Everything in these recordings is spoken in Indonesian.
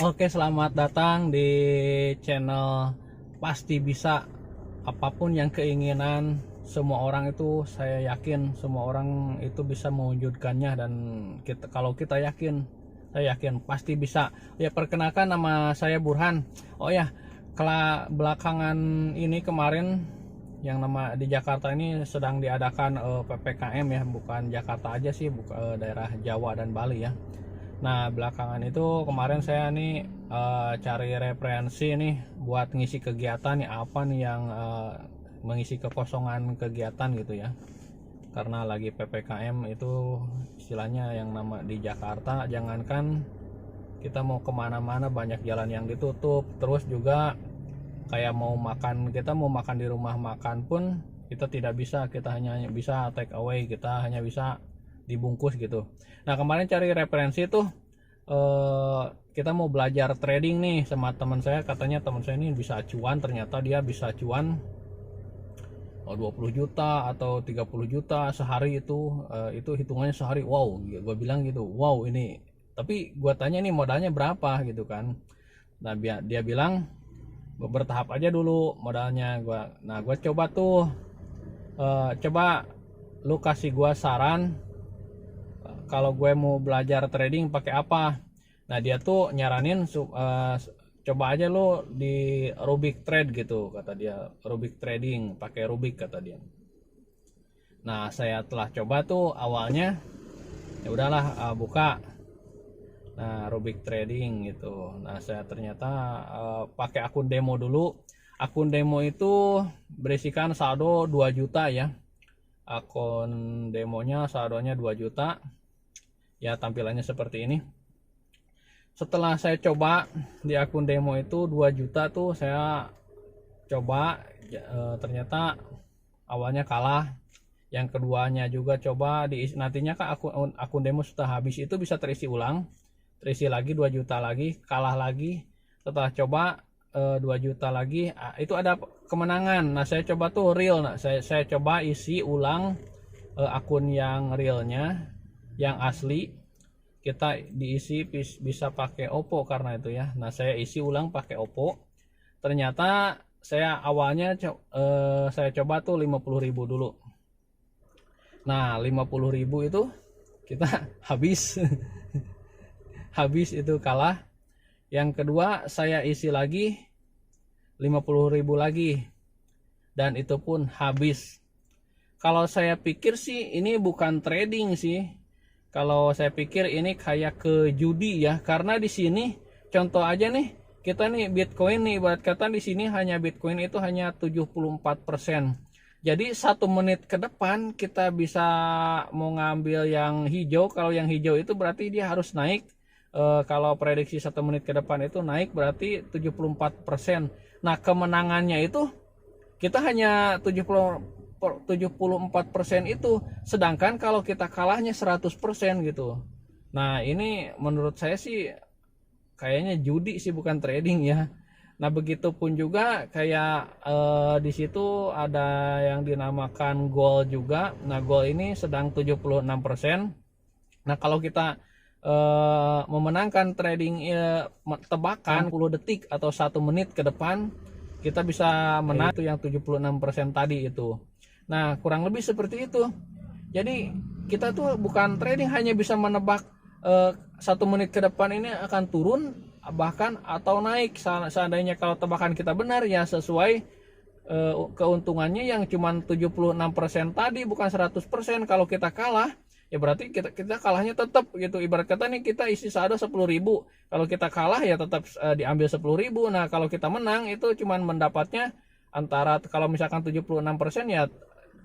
Oke, selamat datang di channel Pasti Bisa. Apapun yang keinginan semua orang itu, saya yakin semua orang itu bisa mewujudkannya. Dan kalau kita yakin, saya yakin pasti bisa. Ya, perkenalkan, nama saya Burhan. Oh ya, belakangan ini kemarin yang nama di Jakarta ini sedang diadakan PPKM ya, bukan Jakarta aja sih, bukan daerah Jawa dan Bali ya. Nah, belakangan itu kemarin saya nih cari referensi nih buat ngisi kegiatan nih, apa nih yang mengisi kekosongan kegiatan gitu ya. Karena lagi PPKM itu istilahnya yang nama di Jakarta, jangankan kita mau kemana-mana banyak jalan yang ditutup. Terus juga kayak kita mau makan di rumah makan pun kita tidak bisa, kita hanya bisa take away, kita hanya bisa dibungkus gitu. Nah, kemarin cari referensi tuh kita mau belajar trading nih sama teman saya. Katanya teman saya ini bisa cuan, ternyata dia bisa cuan 20 juta atau 30 juta sehari. Itu hitungannya sehari. Wow, gue bilang gitu, wow ini. Tapi gue tanya nih modalnya berapa gitu kan. Nah, dia bilang bertahap aja dulu modalnya. Gue coba tuh, coba lu kasih gue saran kalau gue mau belajar trading pakai apa. Nah, dia tuh nyaranin coba aja lo di Rubik Trade gitu, kata dia. Rubik Trading, pakai Rubik kata dia. Nah, saya telah coba tuh awalnya, ya udahlah, buka. Nah, Rubik Trading gitu. Nah, saya ternyata pakai akun demo dulu. Akun demo itu berisikan saldo 2 juta ya. Akun demonya saldonya 2 juta. Ya, tampilannya seperti ini. Setelah saya coba di akun demo itu 2 juta tuh saya coba, ternyata awalnya kalah. Yang keduanya juga coba nantinya kan akun demo sudah habis itu bisa terisi ulang, terisi lagi 2 juta lagi, kalah lagi. Setelah coba 2 juta lagi, itu ada kemenangan. Nah, saya coba tuh real. Nah, saya coba isi ulang akun yang realnya, yang asli. Kita diisi bisa pakai Oppo karena itu ya. Nah, saya isi ulang pakai Oppo. Ternyata saya awalnya saya coba tuh 50.000 dulu. Nah, 50.000 itu kita habis. Habis itu kalah. Yang kedua saya isi lagi 50.000 lagi, dan itu pun habis. Kalau saya pikir sih ini bukan trading sih. Kalau saya pikir ini kayak ke judi ya, karena di sini contoh aja nih, kita nih Bitcoin nih, ibarat kata di sini hanya Bitcoin itu hanya 74%. Jadi 1 menit ke depan kita bisa mau ngambil yang hijau. Kalau yang hijau itu berarti dia harus naik. Kalau prediksi 1 menit ke depan itu naik berarti 74%. Nah, kemenangannya itu kita hanya 74% itu, sedangkan kalau kita kalahnya 100% gitu. Nah, ini menurut saya sih kayaknya judi sih, bukan trading ya. Nah, begitupun juga kayak di situ ada yang dinamakan gold juga. Nah, gold ini sedang 76%. Nah, kalau kita memenangkan trading tebakan 10 detik atau 1 menit ke depan, kita bisa menang itu yang 76% tadi itu. Nah, kurang lebih seperti itu. Jadi kita tuh bukan trading, hanya bisa menebak 1 menit ke depan ini akan turun bahkan atau naik. Seandainya kalau tebakan kita benar ya sesuai keuntungannya yang cuma 76% tadi, bukan 100%. Kalau kita kalah ya berarti kita kalahnya tetap gitu. Ibarat kata nih kita isi saldo 10.000. Kalau kita kalah ya tetap diambil 10.000. Nah, kalau kita menang itu cuma mendapatnya antara, kalau misalkan 76% ya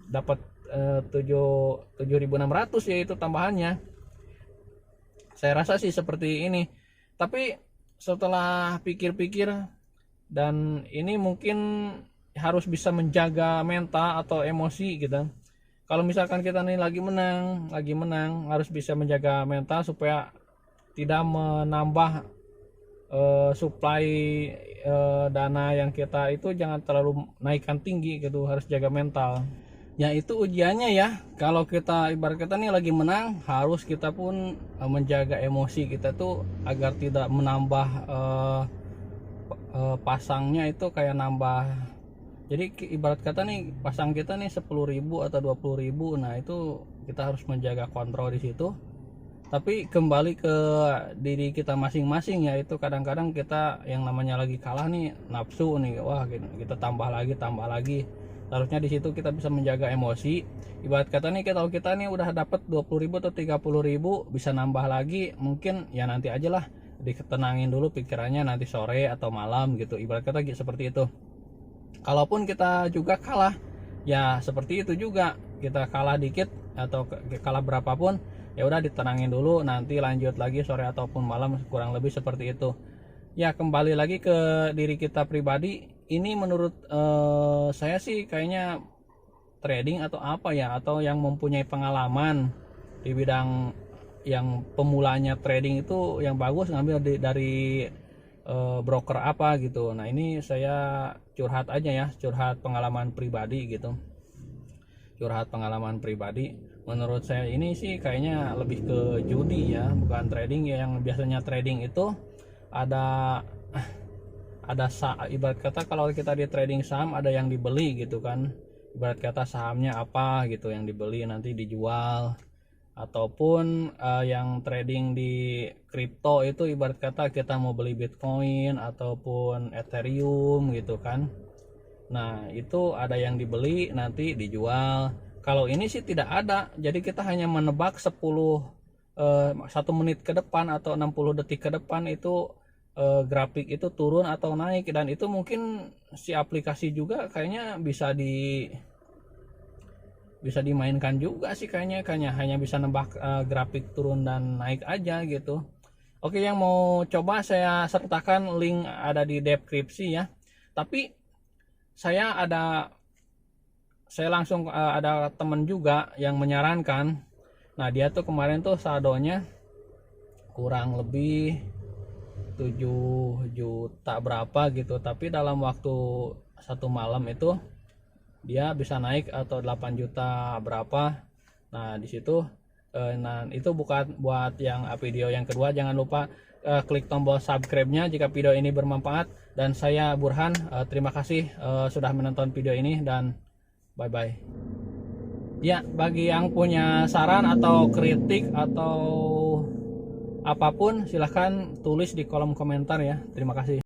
dapat 7.600 yaitu tambahannya. Saya rasa sih seperti ini. Tapi setelah pikir-pikir, dan ini mungkin harus bisa menjaga mental atau emosi gitu. Kalau misalkan kita nih lagi menang, harus bisa menjaga mental supaya tidak menambah supply dana yang kita itu jangan terlalu naikkan tinggi gitu, harus jaga mental. Ya itu ujiannya ya. Kalau kita ibarat kata nih lagi menang, harus kita pun menjaga emosi kita tuh agar tidak menambah pasangnya itu kayak nambah. Jadi ibarat kata nih pasang kita nih 10.000 atau 20.000, nah itu kita harus menjaga kontrol di situ. Tapi kembali ke diri kita masing-masing ya, itu kadang-kadang kita yang namanya lagi kalah nih nafsu nih, wah kita tambah lagi. Harusnya di situ kita bisa menjaga emosi. Ibarat kata nih kita nih udah dapat 20.000 atau 30.000, bisa nambah lagi, mungkin ya nanti aja lah, diketenangin dulu pikirannya, nanti sore atau malam gitu, ibarat kata seperti itu. Kalaupun kita juga kalah, ya seperti itu juga, kita kalah dikit atau kalah berapapun, ya udah ditenangin dulu, nanti lanjut lagi sore ataupun malam, kurang lebih seperti itu. Ya kembali lagi ke diri kita pribadi, ini menurut saya sih kayaknya trading atau apa ya, atau yang mempunyai pengalaman di bidang yang pemulanya trading itu, yang bagus ngambil dari broker apa gitu. Nah ini saya curhat aja ya, curhat pengalaman pribadi gitu, curhat pengalaman pribadi. Menurut saya ini sih kayaknya lebih ke judi ya, bukan trading ya. Yang biasanya trading itu ada ibarat kata kalau kita di trading saham ada yang dibeli gitu kan, ibarat kata sahamnya apa gitu yang dibeli nanti dijual. Ataupun yang trading di kripto itu ibarat kata kita mau beli Bitcoin ataupun Ethereum gitu kan, nah itu ada yang dibeli nanti dijual. Kalau ini sih tidak ada, jadi kita hanya menebak 1 menit ke depan atau 60 detik ke depan itu grafik itu turun atau naik, dan itu mungkin si aplikasi juga kayaknya bisa dimainkan juga sih, kayaknya hanya bisa nebak grafik turun dan naik aja gitu. Oke, yang mau coba saya sertakan link ada di deskripsi ya. Tapi saya langsung ada temen juga yang menyarankan. Nah dia tuh kemarin tuh saldonya kurang lebih 7 juta berapa gitu, tapi dalam waktu satu malam itu dia bisa naik atau 8 juta berapa. Nah di situ nah itu bukan buat yang video yang kedua. Jangan lupa klik tombol subscribe-nya jika video ini bermanfaat. Dan saya Burhan, terima kasih sudah menonton video ini, dan bye bye. Ya, bagi yang punya saran atau kritik atau apapun silahkan tulis di kolom komentar ya. Terima kasih.